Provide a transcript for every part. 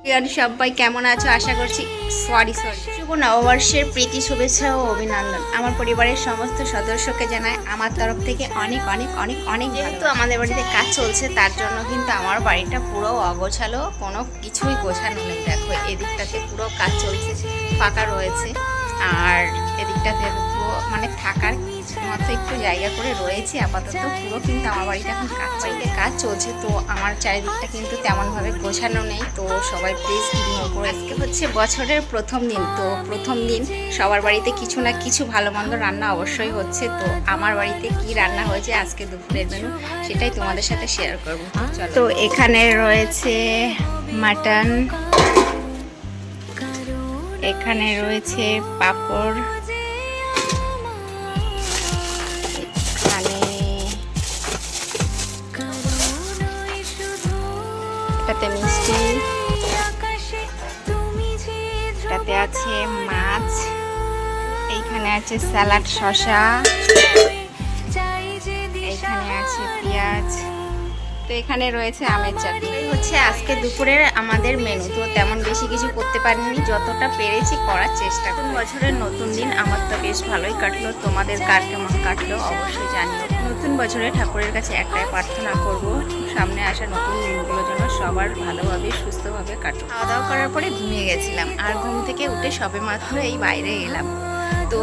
সবাই কেমন আছো? আশা করছি শুভ নববর্ষের প্রীতি শুভেচ্ছা ও অভিনন্দন আমার পরিবারের সমস্ত সদস্যকে জানাই আমার তরফ থেকে অনেক অনেক অনেক অনেক। যেহেতু আমাদের বাড়িতে কাজ চলছে তার জন্য কিন্তু আমার বাড়িটা পুরো অগোছালো, কোনো কিছুই গোছানো নেই। দেখো এদিকটাতে পুরো কাজ চলছে, ফাঁকা রয়েছে, আর এদিকটাতে পুরো মানে থাকার মতো একটু জায়গা করে রয়েছে আপাতত। পুরো কিন্তু আমার বাড়িটা এখন কাজ চলছে, তো আমার চারিদিকটা কিন্তু তেমনভাবে গোছানো নেই, তো সবাই প্লিজ ইগনোর করে। আজকে হচ্ছে বছরের প্রথম দিন, তো প্রথম দিন সবার বাড়িতে কিছু না কিছু ভালো মন্দ রান্না অবশ্যই হচ্ছে। তো আমার বাড়িতে কি রান্না হয়েছে আজকে দুপুরের মেনু সেটাই তোমাদের সাথে শেয়ার করবো। তো এখানে রয়েছে মাটন, এখানে রয়েছে পাঁপড়, এটাতে মিষ্টি, এটাতে আছে মাছ, এইখানে আছে স্যালাড, শসা, এইখানে আছে পেঁয়াজ, তো এখানে রয়েছে আমের চাটনি। হচ্ছে আজকে দুপুরের আমাদের মেনু। তো তেমন বেশি কিছু করতে পারিনি, যতটা পেরেছি করার চেষ্টা করি। বছরের নতুন দিন আমার তো বেশ ভালোই কাটলো, তোমাদের কার কেমন কাটলো অবশ্যই জানিও। নতুন বছরে ঠাকুরের কাছে একটাই প্রার্থনা করব, সামনে আসা নতুন দিনগুলোর জন্য সবার ভালোভাবে সুস্থভাবে কাটুক। খাওয়া দাওয়া করার পরে ঘুমিয়ে গেছিলাম, আর ঘুম থেকে উঠে সবে মাত্র এই বাইরে এলাম। তো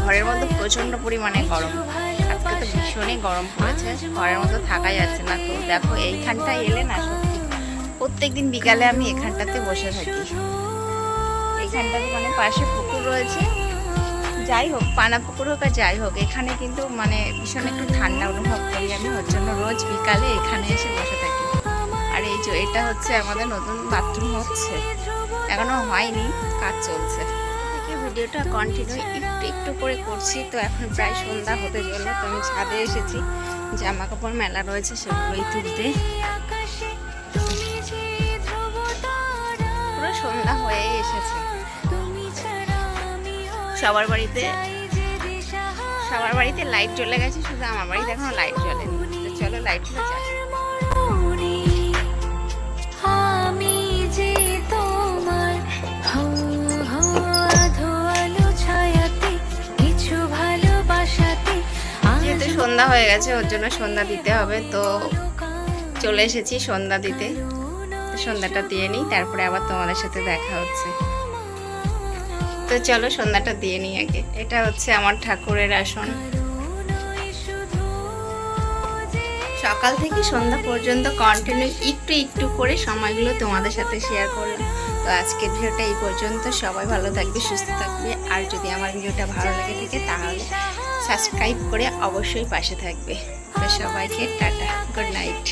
ঘরের মধ্যে প্রচণ্ড পরিমাণে গরম, আজকে তো ভীষণই গরম পড়েছে, ঘরের মতো থাকা যাচ্ছে না। তো দেখো এইখানটায় এলে না সত্যি প্রত্যেকদিন বিকালে আমি এখানটাতে বসে থাকি। এইখানটাতে মানে পাশে পুকুর রয়েছে, যাই হোক পানা পুকুর হোক আর যাই হোক, এখানে কিন্তু মানে ভীষণ একটু ঠান্ডা অনুভব করি আমি, ওর জন্য রোজ বিকালে এখানে এসে বসে থাকি। আর এই যে এটা হচ্ছে আমাদের নতুন বাথরুম, হচ্ছে এখনো হয়নি, কাজ চলছে। ভিডিওটা কন্টিনিউ একটু একটু করে করছি। তো এখন প্রায় সন্ধ্যা হতে চললো, তো আমি ছাদে এসেছি, জামা কাপড় মেলা রয়েছে সেগুলোই তুলতে। পুরো সন্ধ্যা হয়ে এসেছে, সবার বাড়িতে লাইট জ্বলে গেছে, শুধু আমার বাড়িতে এখনো লাইট জ্বলেনি। তো চলো লাইটগুলো জ্বালি। সন্ধ্যা হয়ে গেছে, ওর জন্য সন্ধ্যা দিতে হবে, তো চলে এসেছি সন্ধ্যা দিতে। সন্ধ্যাটা দিয়ে নিই, তারপরে আবার তোমাদের সাথে দেখা হচ্ছে। তো চলো সন্ধ্যাটা দিয়ে নিই আগে। এটা হচ্ছে আমার ঠাকুরের আসন, সকাল থেকে সন্ধ্যা পর্যন্ত কন্টিনিউ একটু একটু করে সময়গুলো তোমাদের সাথে শেয়ার করলাম। তো আজকের ভিডিওটা এই পর্যন্ত, সবাই ভালো থাকবে, সুস্থ থাকবে, আর যদি আমার ভিডিওটা ভালো লেগে থাকে তাহলে সাবস্ক্রাইব করে অবশ্যই পাশে থাকবে। তো সবাইকে টাটা, গুড নাইট।